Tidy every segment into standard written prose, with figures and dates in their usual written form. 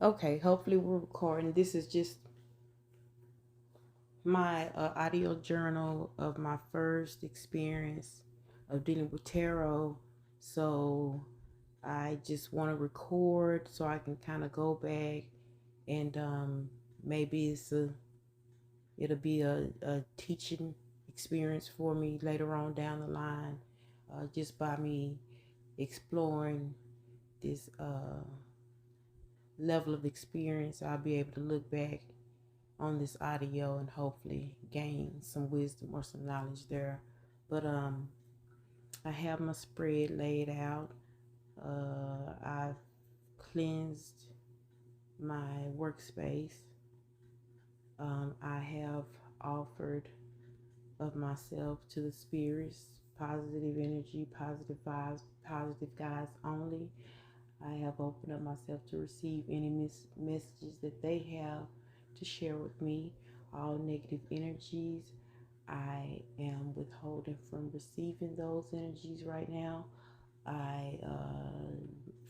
Okay, hopefully we're recording. This is just my audio journal of my first experience of dealing with tarot. So I just want to record so I can kind of go back and maybe it'll be a teaching experience for me later on down the line, just by me exploring this level of experience. I'll be able to look back on this audio and hopefully gain some wisdom or some knowledge there. But I have my spread laid out. I've cleansed my workspace. I have offered of myself to the spirits, positive energy, positive vibes, positive guides only. I have opened up myself to receive any messages that they have to share with me. All negative energies, I am withholding from receiving those energies right now. I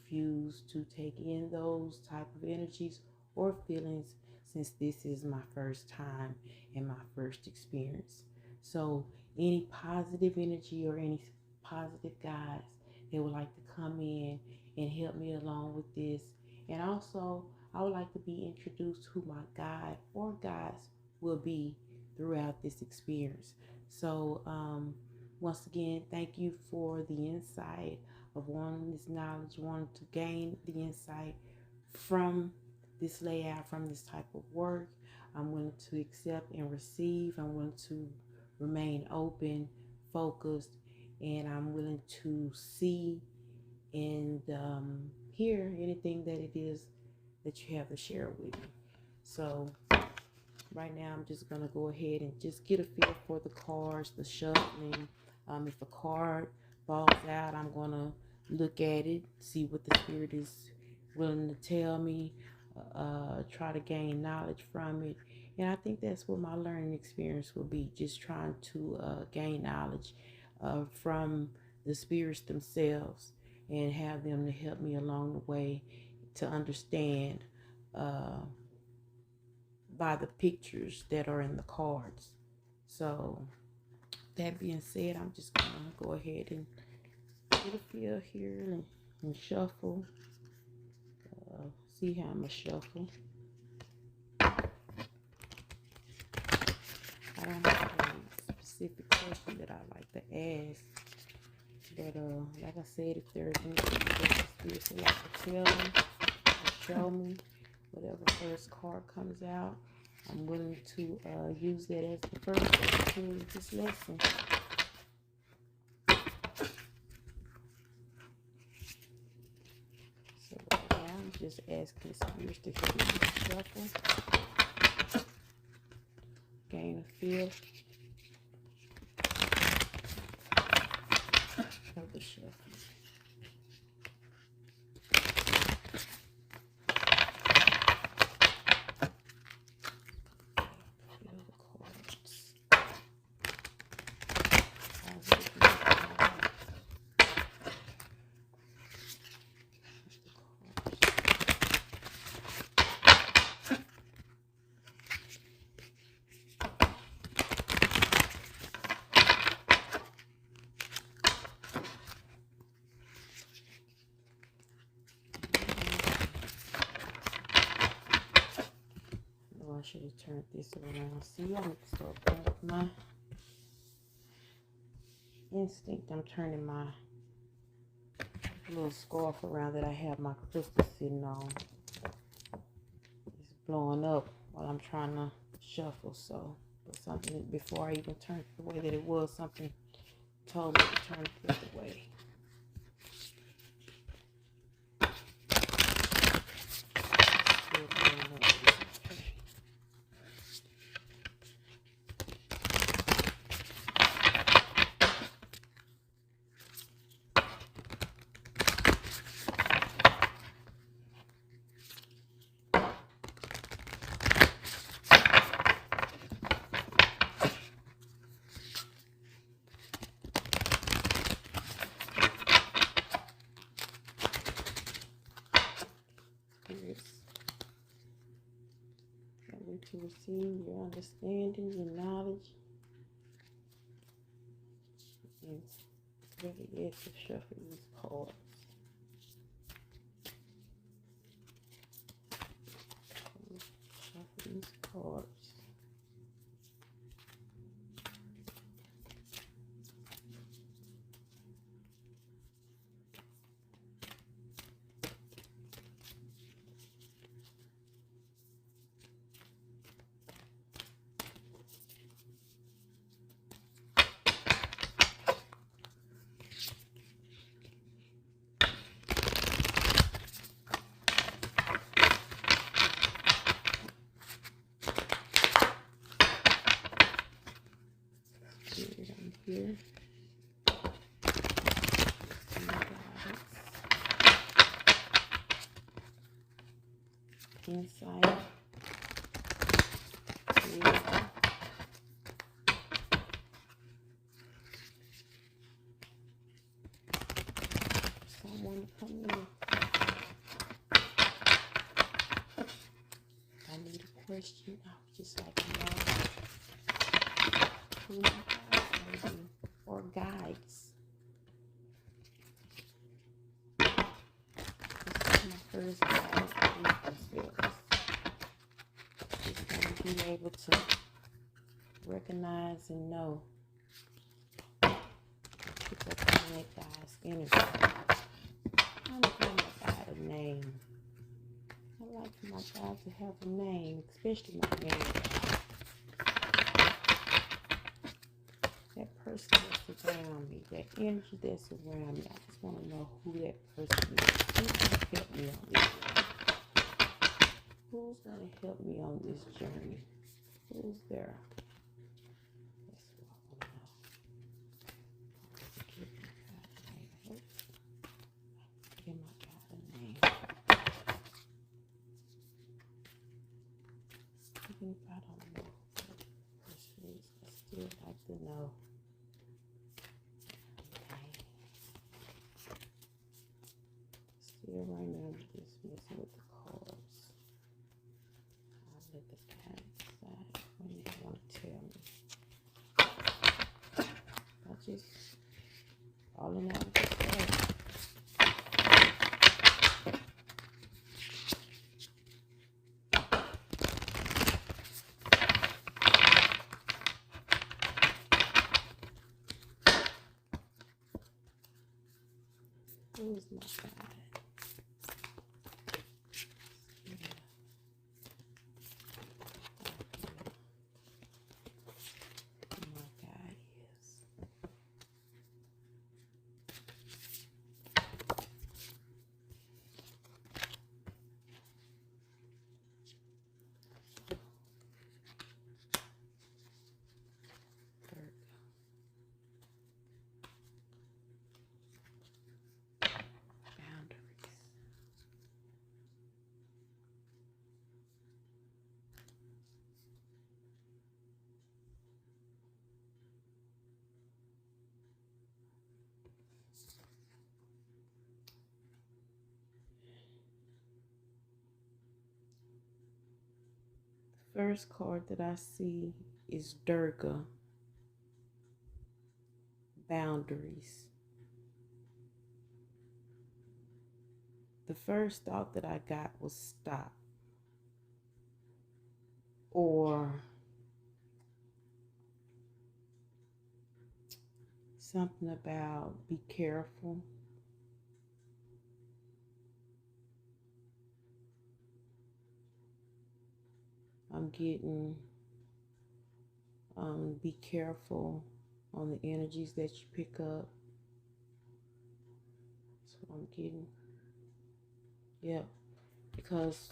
refuse to take in those type of energies or feelings, since this is my first time and my first experience. So any positive energy or any positive guides that would like to come in and help me along with this. And also, I would like to be introduced who my guide or guides will be throughout this experience. So, once again, thank you for the insight of wanting this knowledge, wanting to gain the insight from this layout, from this type of work. I'm willing to accept and receive. I'm willing to remain open, focused, and I'm willing to see and hear anything that it is that you have to share with me. So right now I'm just going to go ahead and just get a feel for the cards, the shuffling. If a card falls out, I'm going to look at it, see what the spirit is willing to tell me, try to gain knowledge from it. And I think that's what my learning experience will be, just trying to gain knowledge from the spirits themselves and have them to help me along the way to understand by the pictures that are in the cards. So that being said, I'm just going to go ahead and get a feel here and shuffle. See how I'm going to shuffle. I don't have a specific question that I like to ask. But like I said, if there's anything that the spirits would like to tell me or show me, whatever first card comes out, I'm willing to use that as the first opportunity of this lesson. So right now, I'm just asking the spirits to help me shuffle, gain a feel of the shuffle. I should have turned this around. See, I need to start back with my instinct. I'm turning my little scarf around that I have my crystal sitting on. It's blowing up while I'm trying to shuffle. So, but something before I even turned it the way that it was, something told me to turn it the other way. understanding, your knowledge, and really is to shuffle these cards. Shuffle these cards. Here. Insight. Someone come in. I need a question. I would just like to know who my guides may be, or guides. This is my first guide themselves. Just going to be able to recognize and know. Pick up on that guy's energy. I'm going to give my guide a name. I like for my guide to have a name, especially my name. That person that's around me, that energy that's around me, I just want to know who that person is. Who's going to help me on this journey? Who's going to help me on this journey? Who's there? That's what I want to know. Give my God a name. Even if I don't know who that person is, I still like to know. Still right now, I'm just messing with the cards. I'll let the cat decide when they want to tell me. I just falling out of the stuff. Who's my guide? First card that I see is Durga, boundaries. The first thought that I got was stop, or something about be careful. I'm getting be careful on the energies that you pick up. That's what I'm getting. Yeah, because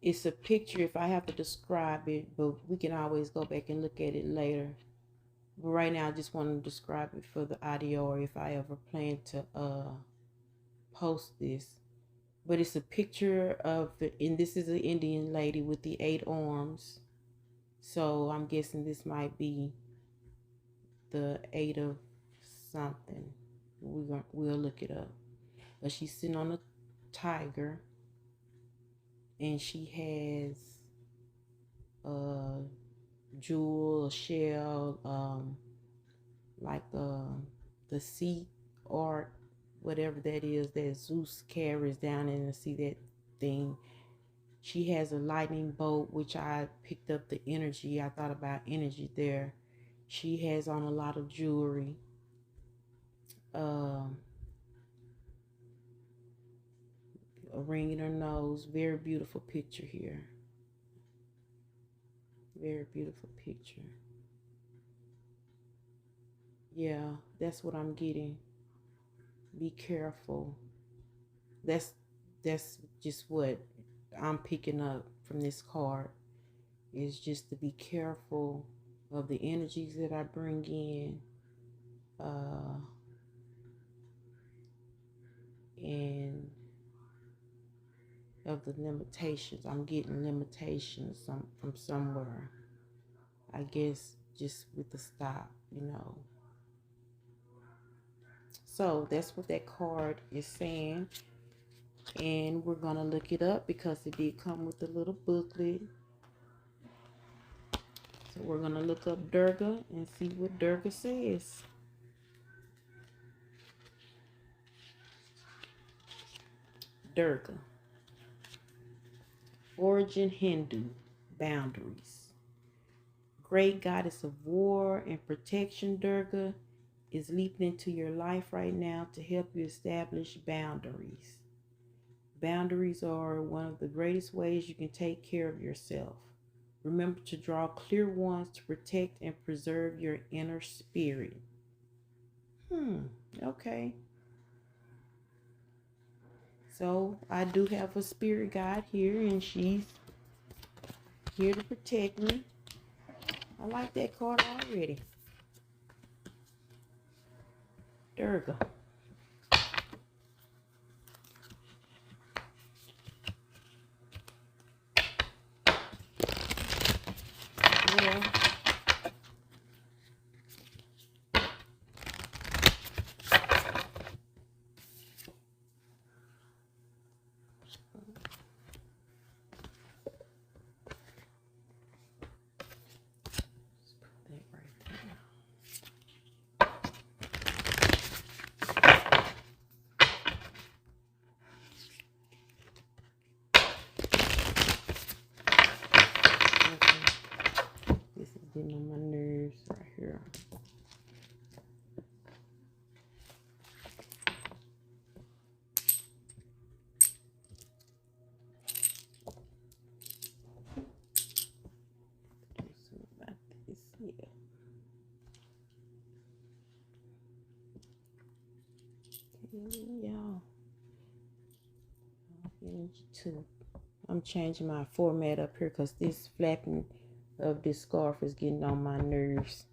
it's a picture if I have to describe it, but we can always go back and look at it later. But right now I just want to describe it for the audio, or if I ever plan to post this. But it's a picture of, and this is an Indian lady with the 8 arms. So I'm guessing this might be the 8 of something. We'll look it up. But she's sitting on a tiger, and she has jewel, a shell, like the sea art, whatever that is that Zeus carries down in the sea, that thing. She has a lightning bolt, which I picked up the energy. I thought about energy there. She has on a lot of jewelry. A ring in her nose. Very beautiful picture here. Very beautiful picture. Yeah, that's what I'm getting. Be careful. That's just what I'm picking up from this card, is just to be careful of the energies that I bring in, and of the limitations. I'm getting limitations from somewhere. I guess just with the stop, So that's what that card is saying. And we're going to look it up because it did come with a little booklet. So we're going to look up Durga and see what Durga says. Durga. Origin Hindu. Boundaries. Great goddess of war and protection, Durga is leaping into your life right now to help you establish boundaries. Boundaries are one of the greatest ways you can take care of yourself. Remember to draw clear ones to protect and preserve your inner spirit. Okay. So I do have a spirit guide here, and she's here to protect me. I like that card already. Durga. Well, this is getting on my nerves right here. Y'all, I'm changing my format up here because this flapping of this scarf is getting on my nerves.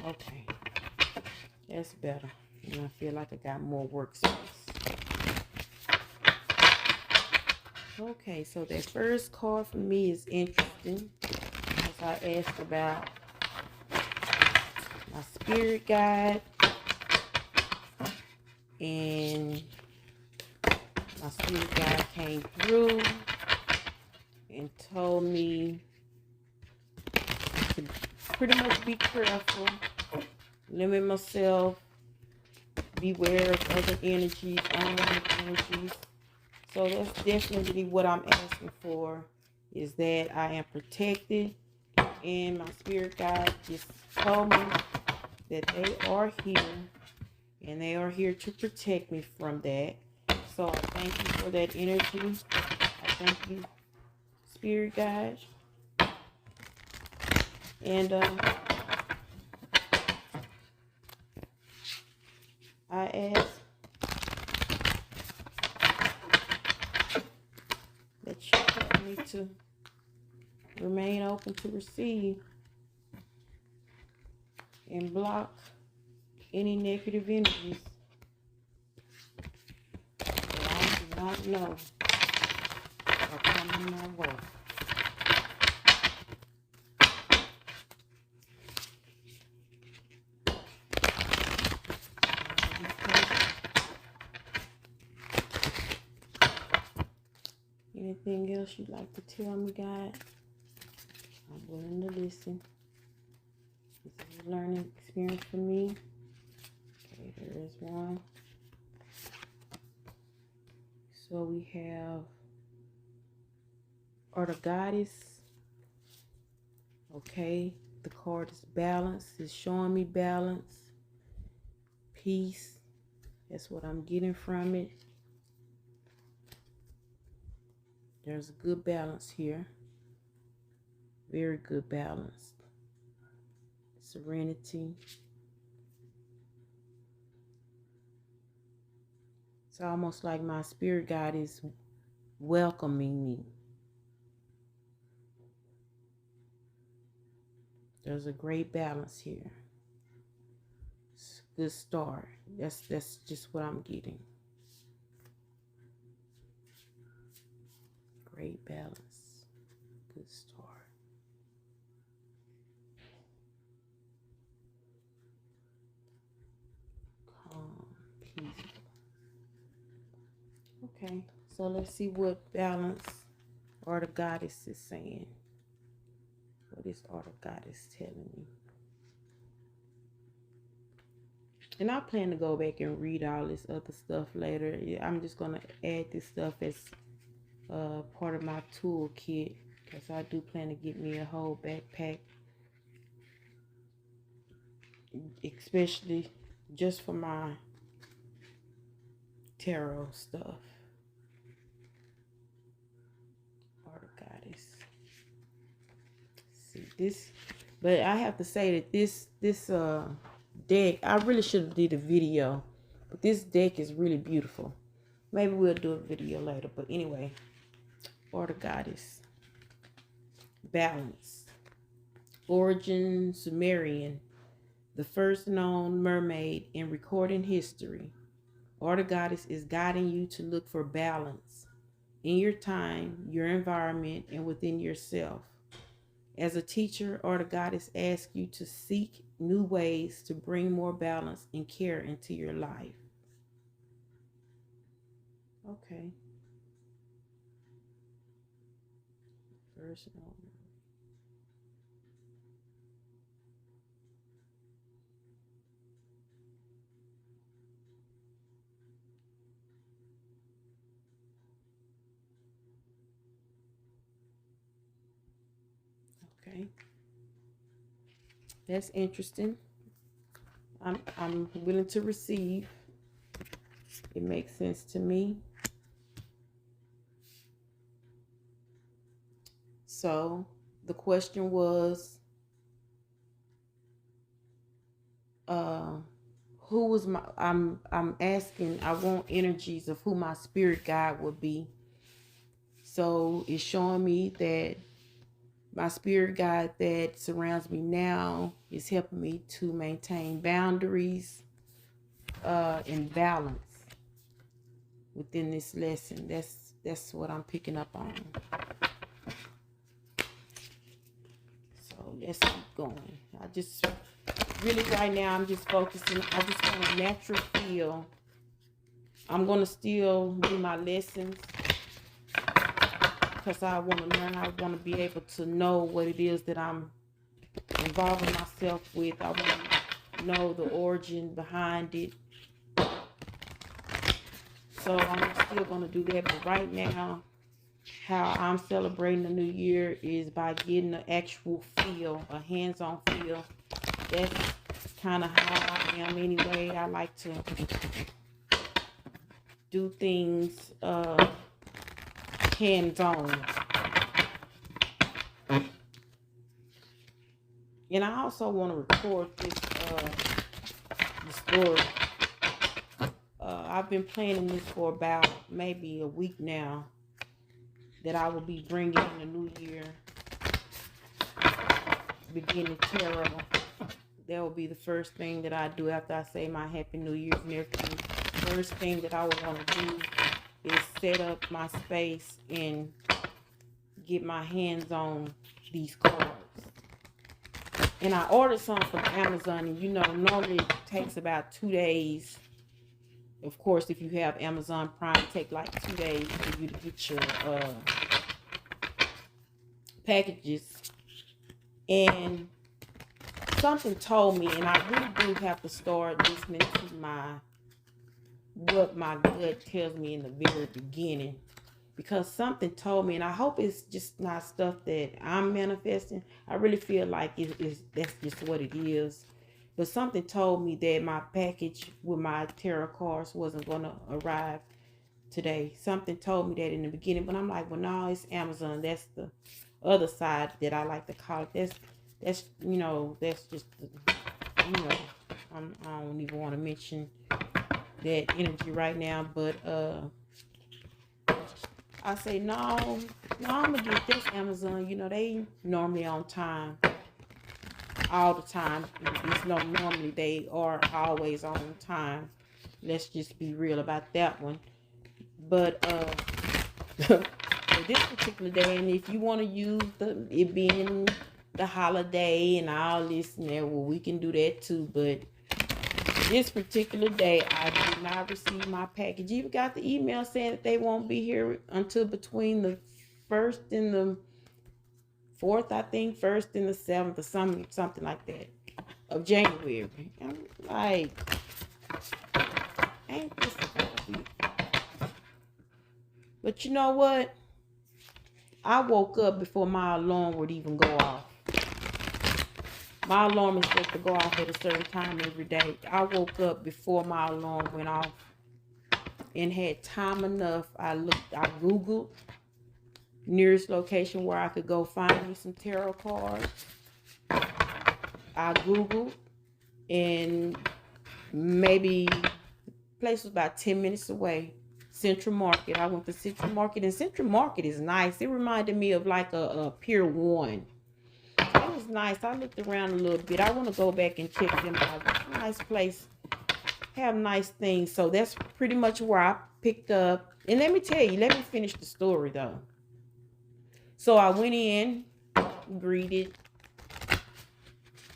Okay, that's better, and I feel like I got more workspace. Okay, so that first card for me is interesting, as I asked about my spirit guide, and my spirit guide came through and told me to pretty much be careful, limit myself, beware of other energies, unwanted energies. So that's definitely what I'm asking for, is that I am protected, and my spirit guide just told me that they are here, and they are here to protect me from that. So I thank you for that energy. I thank you, spirit guide. And I ask that you help me to remain open to receive and block any negative energies that I do not know are coming my way. else you'd like to tell me, God? I'm willing to listen. This is a learning experience for me. Okay, there is one. So we have the Goddess. Okay, the card is balance. It's showing me balance, peace. That's what I'm getting from it. There's a good balance here. Very good balance. Serenity. It's almost like my spirit guide is welcoming me. There's a great balance here. It's a good start. That's just what I'm getting. Great balance. Good start. Calm, peaceful. Okay, so let's see what balance the Goddess is saying. What is the Goddess telling me? And I plan to go back and read all this other stuff later. I'm just going to add this stuff as part of my toolkit, because I do plan to get me a whole backpack, especially just for my tarot stuff. Goddess. See this, but I have to say that this deck, I really should have did a video, but this deck is really beautiful. Maybe we'll do a video later, but anyway, Goddess. Balance. Origin Sumerian, the first known mermaid in recording history. Goddess is guiding you to look for balance in your time, your environment, and within yourself. As a teacher, Goddess asks you to seek new ways to bring more balance and care into your life. Okay. First known. Okay, that's interesting. I'm willing to receive. It makes sense to me. So the question was, who was my? I'm asking. I want energies of who my spirit guide would be. So it's showing me that my spirit guide that surrounds me now is helping me to maintain boundaries and balance within this lesson. That's what I'm picking up on. So let's keep going. I just really right now I'm just focusing. I just want a natural feel. I'm gonna still do my lessons, because I want to learn. I want to be able to know what it is that I'm involving myself with. I want to know the origin behind it. So I'm still going to do that. But right now, how I'm celebrating the new year is by getting an actual feel, a hands-on feel. That's kind of how I am anyway. I like to do things hands-on. And I also want to record this story. I've been planning this for about maybe a week now, that I will be bringing in the new year, beginning tarot. That will be the first thing that I do after I say my Happy New Year's and everything. First thing that I would want to do is set up my space and get my hands on these cards. And I ordered some from Amazon, and normally it takes about 2 days. Of course, if you have Amazon Prime, it takes like 2 days for you to get your packages, and something told me, and I really do have to start listening to what my gut tells me in the very beginning, because something told me, and I hope it's just not stuff that I'm manifesting. I really feel like that's just what it is. But something told me that my package with my tarot cards wasn't going to arrive today. Something told me that in the beginning, but I'm like, well, no, it's Amazon. That's the other side that I like to call it. That's that's just I don't even want to mention that energy right now, but I say no, I'm gonna get this Amazon. They normally on time all the time. It's no normally they are always on time. Let's just be real about that one. But for this particular day, and if you want to use it being the holiday and all this and that, well, we can do that too. But this particular day, I did not receive my package. Even got the email saying that they won't be here until between the 1st and the 4th, I think, 1st and the 7th, or something like that, of January. I'm like, ain't this supposed to be? But you know what? I woke up before my alarm would even go off. My alarm is supposed to go off at a certain time every day. I woke up before my alarm went off and had time enough. I Googled nearest location where I could go find me some tarot cards. I Googled, and maybe the place was about 10 minutes away. Central Market. I went to Central Market, and Central Market is nice. It reminded me of like a Pier 1. It was nice. I looked around a little bit. I want to go back and check them out. It's a nice place. Have nice things. So that's pretty much where I picked up. And let me tell you, let me finish the story though. So I went in, greeted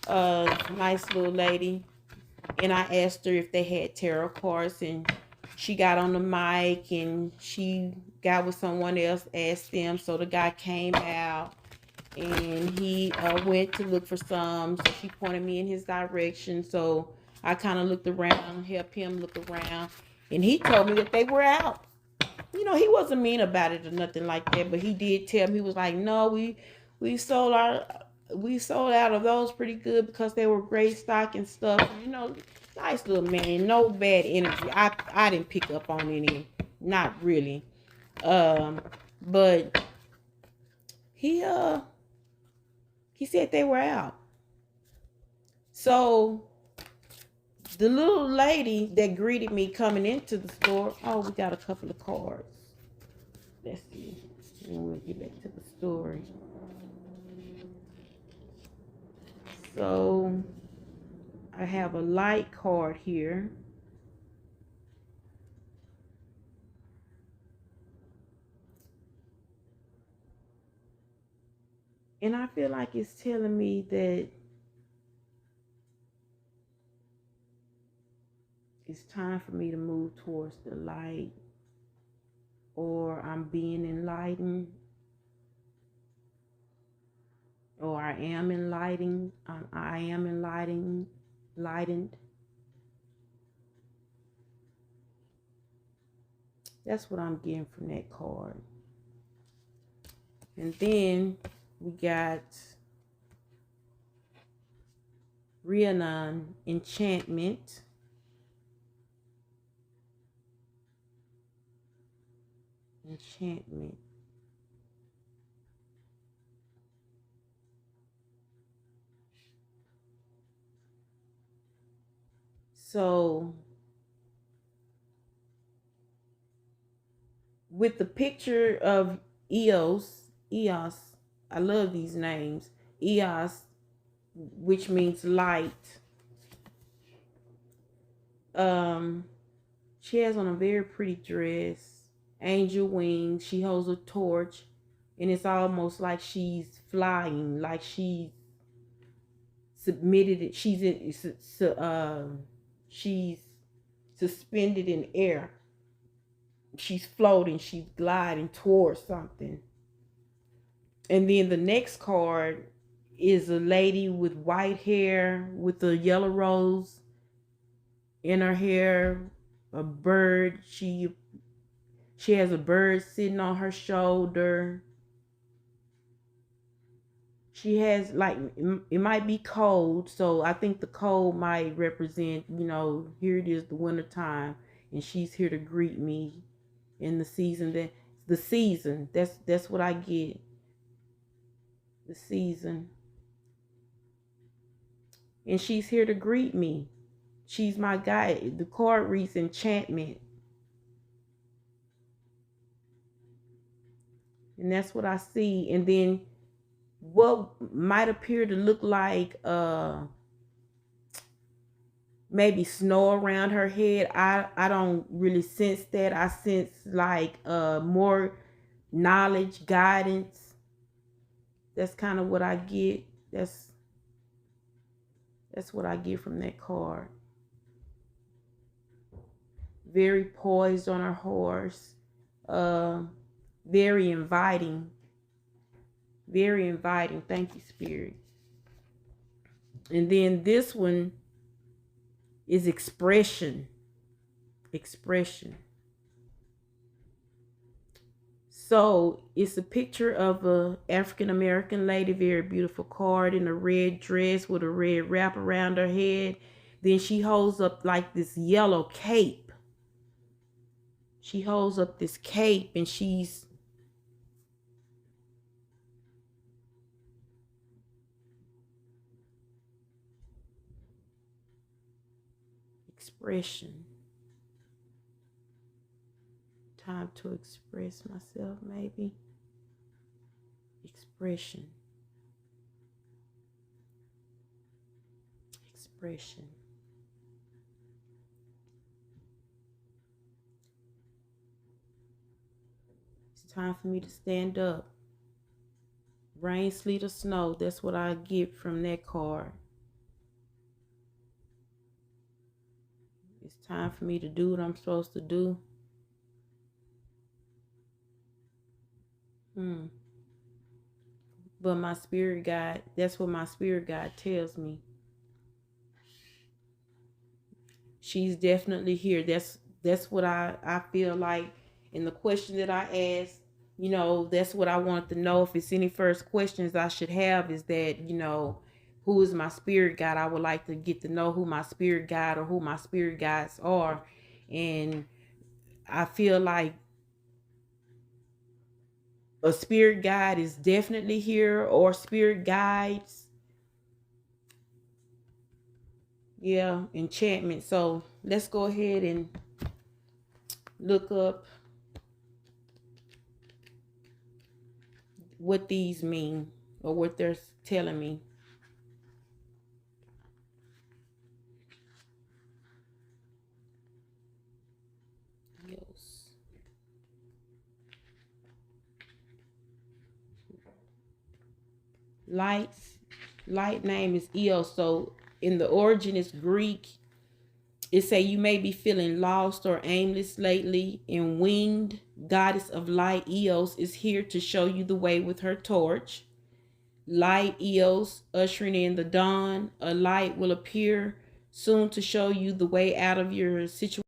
a nice little lady, and I asked her if they had tarot cards, and she got on the mic and she got with someone else, asked them. So the guy came out and he went to look for some. So she pointed me in his direction. So I kind of looked around, helped him look around, and he told me that they were out. He wasn't mean about it or nothing like that, but he did tell me, he was like, no, we sold out of those pretty good because they were great stock and stuff. Nice little man, no bad energy. I didn't pick up on any, not really. But he said they were out. So the little lady that greeted me coming into the store, oh, we got a couple of cards. Let's see. And we'll get back to the story. So I have a light card here. And I feel like it's telling me that it's time for me to move towards the light, or I'm being enlightened, or I am enlightened. I am enlightened. That's what I'm getting from that card. And then we got Rhiannon, enchantment. Enchantment. So with the picture of Eos, I love these names. Eos, which means light. She has on a very pretty dress, angel wings. She holds a torch, and it's almost like she's flying, like she's submitted it. She's suspended in air. She's floating. She's gliding towards something. And then the next card is a lady with white hair with a yellow rose in her hair, a bird. She has a bird sitting on her shoulder. She has like it might be cold, so I think the cold might represent, here it is, the winter time, and she's here to greet me in the season. That's what I get. The season. And she's here to greet me. She's my guide. The card reads enchantment. And that's what I see. And then what might appear to look like maybe snow around her head. I don't really sense that. I sense like more knowledge, guidance. That's kind of what I get. That's what I get from that card. Very poised on her horse. Very inviting. Very inviting. Thank you, Spirit. And then this one is expression. Expression. So it's a picture of a African American lady, very beautiful card, in a red dress with a red wrap around her head. Then she holds up like this yellow cape. She holds up this cape and she's expression. Time to express myself, maybe. Expression. Expression. It's time for me to stand up. Rain, sleet, or snow. That's what I get from that card. It's time for me to do what I'm supposed to do. But my spirit guide, that's what my spirit guide tells me. She's definitely here. That's what I feel like. In the question that I asked, that's what I wanted to know. If it's any first questions I should have, is that, who is my spirit guide? I would like to get to know who my spirit guide or who my spirit guides are. And I feel like a spirit guide is definitely here, or spirit guides. Yeah, enchantment. So let's go ahead and look up what these mean, or what they're telling me. Yes. Light name is Eos. So in the origin it's Greek. It say you may be feeling lost or aimless lately, and winged goddess of light Eos is here to show you the way with her torch. Light Eos ushering in the dawn. A light will appear soon to show you the way out of your situation.